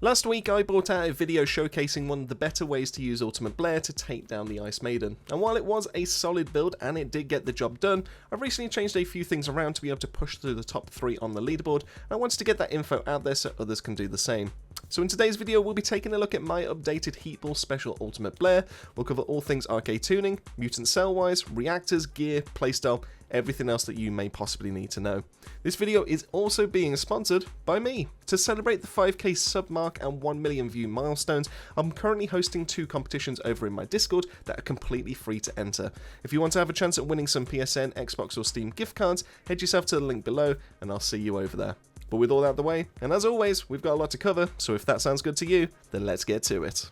Last week I brought out a video showcasing one of the better ways to use Ultimate Blair to take down the Ice Maiden, and while it was a solid build and it did get the job done, I've recently changed a few things around to be able to push through the top 3 on the leaderboard, and I wanted to get that info out there so others can do the same. So in today's video we'll be taking a look at my updated Heat Ball Special Ultimate Blair. We'll cover all things Arche tuning, mutant cell wise, reactors, gear, playstyle, everything else that you may possibly need to know. This video is also being sponsored by me. To celebrate the 5k sub mark and 1 million view milestones, I'm currently hosting 2 competitions over in my Discord that are completely free to enter. If you want to have a chance at winning some PSN, Xbox or Steam gift cards, head yourself to the link below and I'll see you over there. But with all that out of the way, and as always, we've got a lot to cover, so if that sounds good to you, then let's get to it.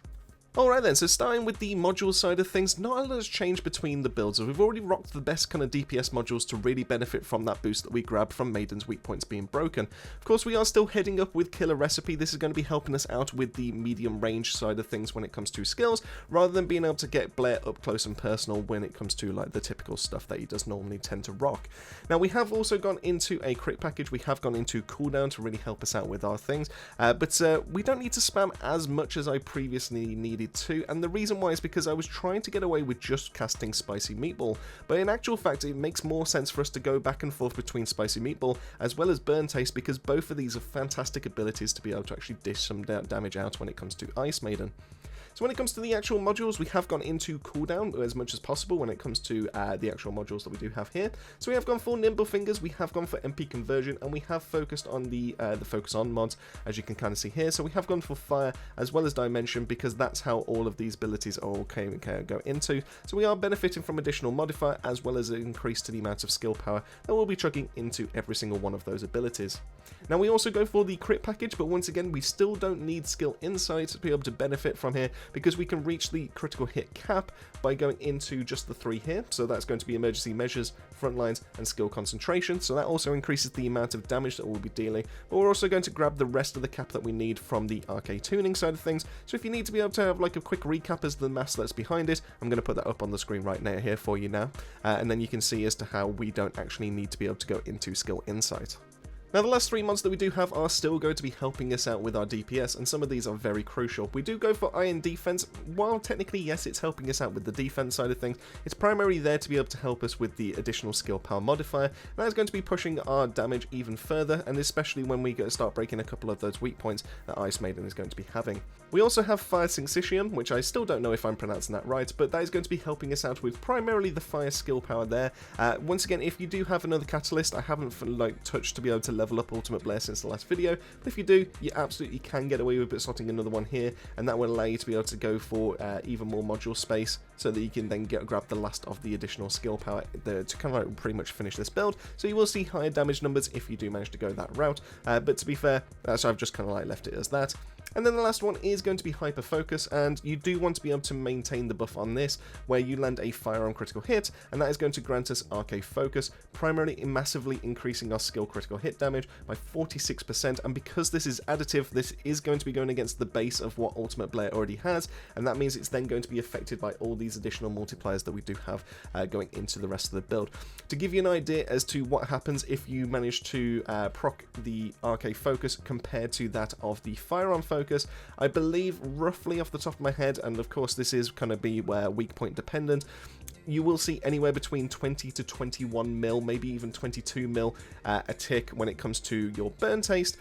Alright then, so starting with the module side of things, not a lot has changed between the builds. We've already rocked the best kind of DPS modules to really benefit from that boost that we grabbed from Maiden's weak points being broken. Of course, we are still heading up with Killer Recipe. This is going to be helping us out with the medium range side of things when it comes to skills, rather than being able to get Blair up close and personal when it comes to like the typical stuff that he does normally tend to rock. Now, we have also gone into a crit package. We have gone into cooldown to really help us out with our things, but we don't need to spam as much as I previously needed to, and the reason why is because I was trying to get away with just casting Spicy Meatball, but in actual fact it makes more sense for us to go back and forth between Spicy Meatball as well as Burn Taste, because both of these are fantastic abilities to be able to actually dish some damage out when it comes to Ice Maiden. So when it comes to the actual modules, we have gone into cooldown as much as possible when it comes to the actual modules that we do have here. So we have gone for Nimble Fingers, we have gone for MP Conversion, and we have focused on the Focus On mods, as you can kind of see here. So we have gone for Fire as well as Dimension, because that's how all of these abilities are all go into. So we are benefiting from additional modifier as well as an increase to the amount of skill power that we'll be chugging into every single one of those abilities. Now we also go for the crit package, but once again we still don't need skill insight to be able to benefit from here, because we can reach the critical hit cap by going into just the 3 here. So that's going to be emergency measures, front lines, and skill concentration. So that also increases the amount of damage that we'll be dealing, but we're also going to grab the rest of the cap that we need from the Arche tuning side of things. So if you need to be able to have like a quick recap as the mass that's behind it, I'm going to put that up on the screen right now here for you now, and then you can see as to how we don't actually need to be able to go into skill insight. Now the last 3 mods that we do have are still going to be helping us out with our DPS, and some of these are very crucial. We do go for Iron Defense. While technically yes, it's helping us out with the defense side of things, it's primarily there to be able to help us with the additional skill power modifier. That is going to be pushing our damage even further, and especially when we start breaking a couple of those weak points that Ice Maiden is going to be having. We also have Fire Syncytium, which I still don't know if I'm pronouncing that right, but that is going to be helping us out with primarily the fire skill power there. Once again, if you do have another catalyst, I haven't touched to be able to level up Ultimate Blair since the last video, but if you do, you absolutely can get away with slotting another one here, and that will allow you to be able to go for even more module space, so that you can then grab the last of the additional skill power to kind of like pretty much finish this build. So you will see higher damage numbers if you do manage to go that route, but to be fair, so I've just kind of like left it as that. And then the last one is going to be Hyper Focus, and you do want to be able to maintain the buff on this, where you land a firearm critical hit, and that is going to grant us Arche Focus, primarily massively increasing our skill critical hit damage by 46%, and because this is additive, this is going to be going against the base of what Ultimate Blair already has, and that means it's then going to be affected by all these additional multipliers that we do have going into the rest of the build. To give you an idea as to what happens if you manage to proc the Arche Focus compared to that of the firearm focus, I believe roughly off the top of my head, and of course this is going to be weak point dependent, you will see anywhere between 20 to 21 mil, maybe even 22 mil a tick when it comes to your Burn Taste,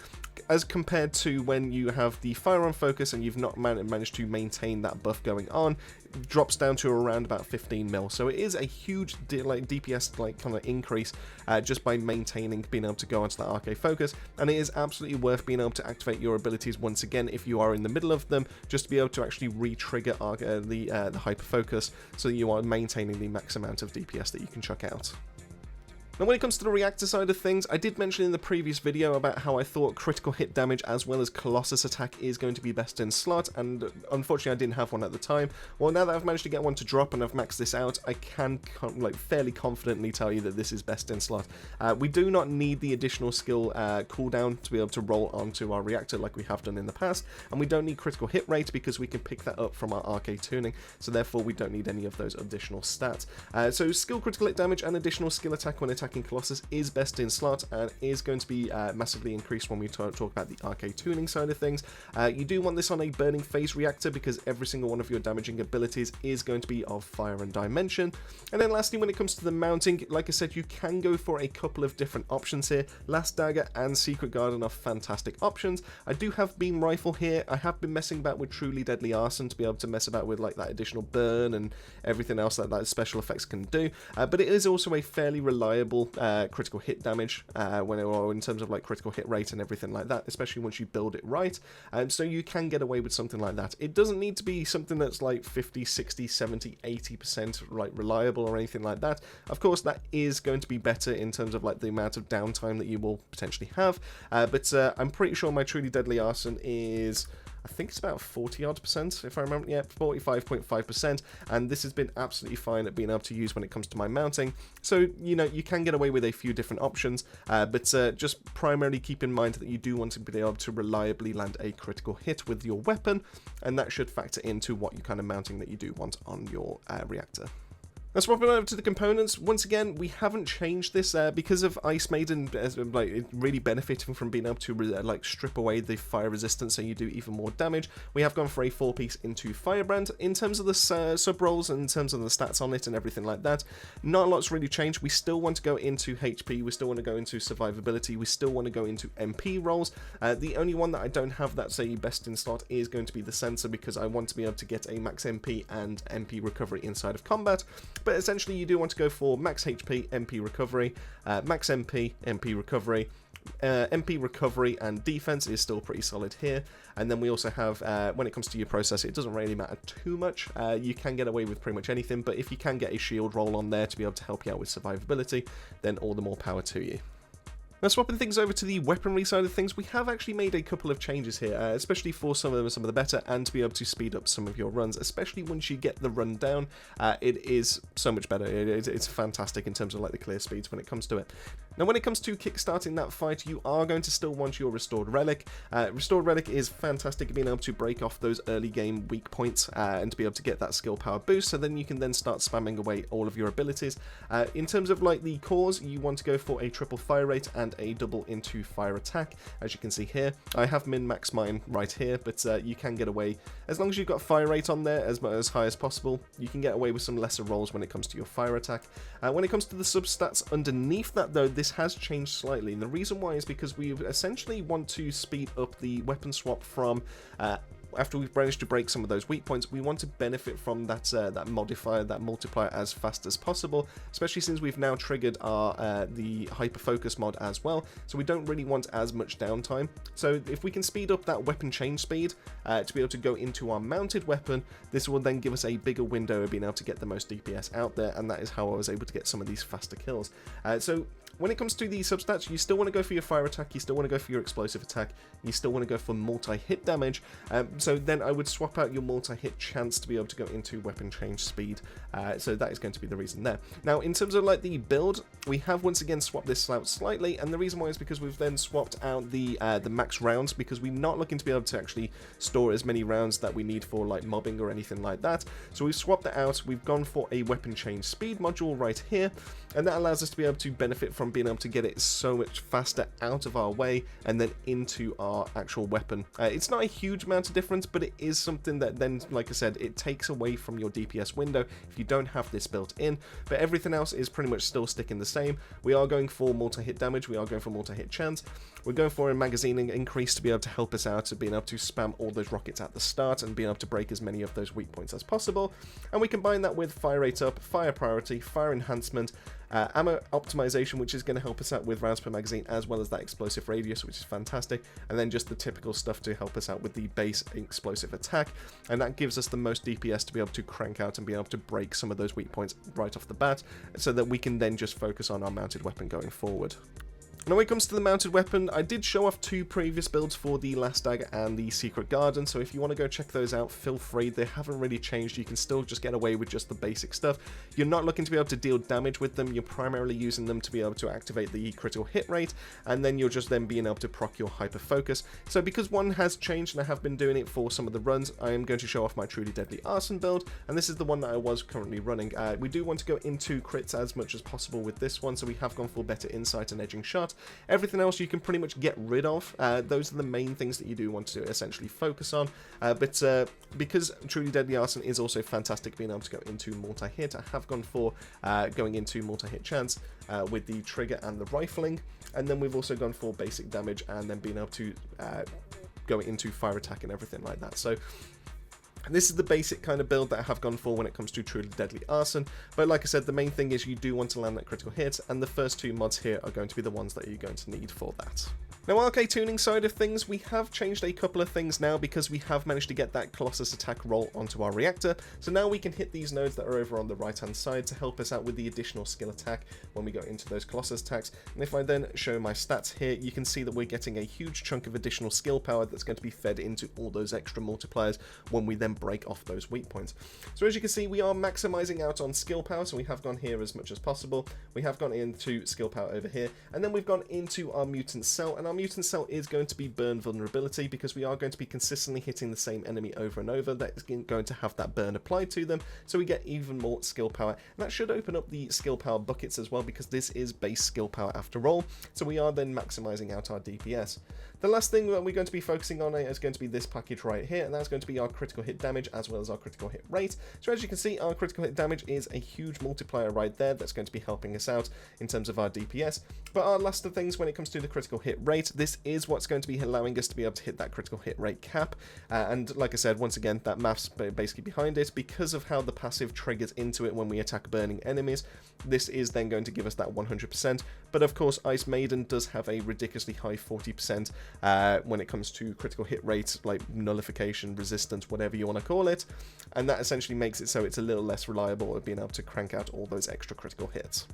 as compared to when you have the firearm focus and you've not managed to maintain that buff going on. It drops down to around about 15 mil. So it is a huge DPS kind of increase just by maintaining being able to go onto that Arche Focus, and it is absolutely worth being able to activate your abilities once again if you are in the middle of them, just to be able to actually re-trigger the Hyper Focus, so that you are maintaining the max amount of DPS that you can chuck out. Now when it comes to the reactor side of things, I did mention in the previous video about how I thought critical hit damage as well as Colossus attack is going to be best in slot, and unfortunately I didn't have one at the time. Well, now that I've managed to get one to drop and I've maxed this out, I can fairly confidently tell you that this is best in slot. We do not need the additional skill cooldown to be able to roll onto our reactor like we have done in the past, and we don't need critical hit rate because we can pick that up from our Arche tuning, so therefore we don't need any of those additional stats. So skill critical hit damage and additional skill attack when attacking attacking Colossus is best in slot and is going to be massively increased when we talk about the Arche tuning side of things. You do want this on a burning phase reactor because every single one of your damaging abilities is going to be of fire and dimension. And then lastly, when it comes to the mounting, like I said, you can go for a couple of different options here. Last Dagger and Secret Garden are fantastic options. I do have Beam Rifle here. I have been messing about with Truly Deadly Arson to be able to mess about with like that additional burn and everything else that special effects can do. But it is also a fairly reliable critical hit damage in terms of like critical hit rate and everything like that, especially once you build it right. So you can get away with something like that. It doesn't need to be something that's like 50, 60, 70, 80% like reliable or anything like that. Of course, that is going to be better in terms of like the amount of downtime that you will potentially have. But I'm pretty sure my Truly Deadly Arson is, I think it's about 40% if I remember, yeah, 45.5%, and this has been absolutely fine at being able to use when it comes to my mounting. So, you know, you can get away with a few different options, but just primarily keep in mind that you do want to be able to reliably land a critical hit with your weapon, and that should factor into what kind of mounting that you do want on your reactor. Now, swapping over to the components, once again, we haven't changed this because of Ice Maiden like really benefiting from being able to like strip away the fire resistance so you do even more damage. We have gone for a 4-piece into Firebrand. In terms of the sub-rolls and in terms of the stats on it and everything like that, not a lot's really changed. We still want to go into HP, we still want to go into survivability, we still want to go into MP rolls. The only one that I don't have that's a best in slot is going to be the sensor, because I want to be able to get a max MP and MP recovery inside of combat. But essentially you do want to go for max HP, MP recovery, max MP, MP recovery. MP recovery and defense is still pretty solid here. And then we also have, when it comes to your processor, it doesn't really matter too much. You can get away with pretty much anything, but if you can get a shield roll on there to be able to help you out with survivability, then all the more power to you. Now, swapping things over to the weaponry side of things, we have actually made a couple of changes here, especially for some of the better, and to be able to speed up some of your runs, especially once you get the run down. It is so much better. It's fantastic in terms of like the clear speeds when it comes to it. Now, when it comes to kickstarting that fight, you are going to still want your Restored Relic. Restored Relic is fantastic at being able to break off those early game weak points and to be able to get that skill power boost, so then you can then start spamming away all of your abilities. In terms of like the cores, you want to go for a triple fire rate and a double into fire attack. As you can see here, I have min-maxed mine right here, but you can get away, as long as you've got fire rate on there as high as possible, you can get away with some lesser rolls when it comes to your fire attack. When it comes to the substats underneath that though, this has changed slightly, and the reason why is because we essentially want to speed up the weapon swap from after we've managed to break some of those weak points. We want to benefit from that modifier, that multiplier, as fast as possible, especially since we've now triggered our the hyper focus mod as well, so we don't really want as much downtime. So if we can speed up that weapon change speed to be able to go into our mounted weapon, this will then give us a bigger window of being able to get the most DPS out there, and that is how I was able to get some of these faster kills. So when it comes to the substats, you still want to go for your fire attack, you still want to go for your explosive attack, you still want to go for multi-hit damage. So then I would swap out your multi-hit chance to be able to go into weapon change speed. So that is going to be the reason there. Now, in terms of like the build, we have once again swapped this out slightly, and the reason why is because we've then swapped out the max rounds, because we're not looking to be able to actually store as many rounds that we need for like mobbing or anything like that. So we've swapped that out. We've gone for a weapon change speed module right here, and that allows us to be able to benefit from being able to get it so much faster out of our way and then into our actual weapon. It's not a huge amount of difference, but it is something that then, like I said, it takes away from your DPS window if you don't have this built in, but everything else is pretty much still sticking the same. We are going for multi-hit damage, we are going for multi-hit chance, we're going for a magazining increase to be able to help us out, to being able to spam all those rockets at the start and being able to break as many of those weak points as possible, and we combine that with fire rate up, fire priority, fire enhancement, ammo optimization, which is going to help us out with rounds per magazine, as well as that explosive radius, which is fantastic, and then just the typical stuff to help us out with the base explosive attack, and that gives us the most DPS to be able to crank out and be able to break some of those weak points right off the bat, so that we can then just focus on our mounted weapon going forward. Now when it comes to the mounted weapon, I did show off 2 previous builds for the Last Dagger and the Secret Garden, so if you want to go check those out, feel free. They haven't really changed. You can still just get away with just the basic stuff. You're not looking to be able to deal damage with them. You're primarily using them to be able to activate the critical hit rate, and then you're just then being able to proc your hyper focus. So because one has changed, and I have been doing it for some of the runs, I am going to show off my truly deadly arson build, and this is the one that I was currently running. We do want to go into crits as much as possible with this one, so we have gone for better insight and edging shot. Everything else you can pretty much get rid of. Those are the main things that you do want to essentially focus on. But because truly deadly arson is also fantastic being able to go into multi-hit, I have gone for going into multi-hit chance with the trigger and the rifling, and then we've also gone for basic damage and then being able to go into fire attack and everything like that. So this is the basic kind of build that I have gone for when it comes to truly deadly arson, but like I said, the main thing is you do want to land that critical hit, and the first 2 mods here are going to be the ones that you're going to need for that. Now, arcade tuning side of things, we have changed a couple of things now because we have managed to get that Colossus attack roll onto our reactor. So now we can hit these nodes that are over on the right hand side to help us out with the additional skill attack when we go into those Colossus attacks. And if I then show my stats here, you can see that we're getting a huge chunk of additional skill power that's going to be fed into all those extra multipliers when we then break off those weak points. So as you can see, we are maximizing out on skill power, so we have gone here as much as possible. We have gone into skill power over here, and then we've gone into our mutant cell, and our mutant cell is going to be burn vulnerability because we are going to be consistently hitting the same enemy over and over. That is going to have that burn applied to them, so we get even more skill power, and that should open up the skill power buckets as well because this is base skill power after all, so we are then maximizing out our DPS. The last thing that we're going to be focusing on is going to be this package right here, and that's going to be our critical hit damage as well as our critical hit rate. So as you can see, our critical hit damage is a huge multiplier right there that's going to be helping us out in terms of our DPS. But our last of things when it comes to the critical hit rate, this is what's going to be allowing us to be able to hit that critical hit rate cap. And like I said, once again, that math's basically behind it because of how the passive triggers into it when we attack burning enemies. This is then going to give us that 100%. But of course, Ice Maiden does have a ridiculously high 40% when it comes to critical hit rate, like nullification, resistance, whatever you want to call it. And that essentially makes it so it's a little less reliable at being able to crank out all those extra critical hits.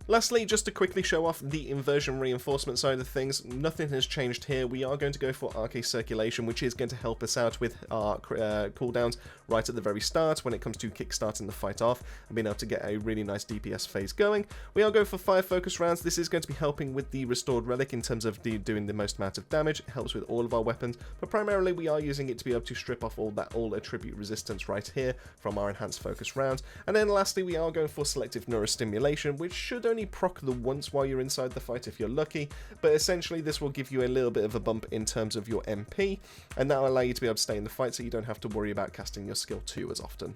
Lastly, just to quickly show off the Inversion Reinforcement side of things, nothing has changed here. We are going to go for Arche Circulation, which is going to help us out with our cooldowns right at the very start when it comes to kickstarting the fight off and being able to get a really nice DPS phase going. We are going for Fire Focus rounds. This is going to be helping with the Restored Relic in terms of doing the most amount of damage. It helps with all of our weapons, but primarily we are using it to be able to strip off all attribute resistance right here from our Enhanced Focus rounds. And then lastly, we are going for Selective Neurostimulation, which should only proc the once while you're inside the fight if you're lucky, but essentially this will give you a little bit of a bump in terms of your MP, and that will allow you to be able to stay in the fight so you don't have to worry about casting your skill 2 as often.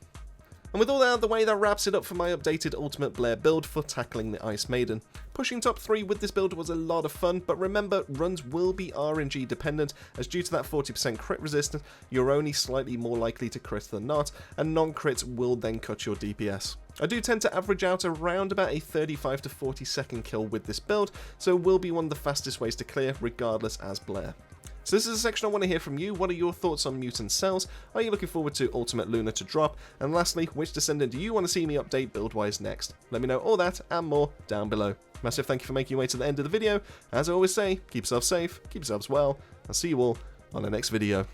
And with all that out of the way, that wraps it up for my updated Ultimate Blair build for tackling the Ice Maiden. Pushing top 3 with this build was a lot of fun, but remember, runs will be RNG dependent, as due to that 40% crit resistance, you're only slightly more likely to crit than not, and non-crits will then cut your DPS. I do tend to average out around about a 35 to 40 second kill with this build, so it will be one of the fastest ways to clear, regardless as Blair. So this is a section I want to hear from you. What are your thoughts on mutant cells? Are you looking forward to Ultimate Luna to drop? And lastly, which descendant do you want to see me update build-wise next? Let me know all that and more down below. Massive thank you for making your way to the end of the video. As I always say, keep yourself safe, keep yourselves well. I'll see you all on the next video.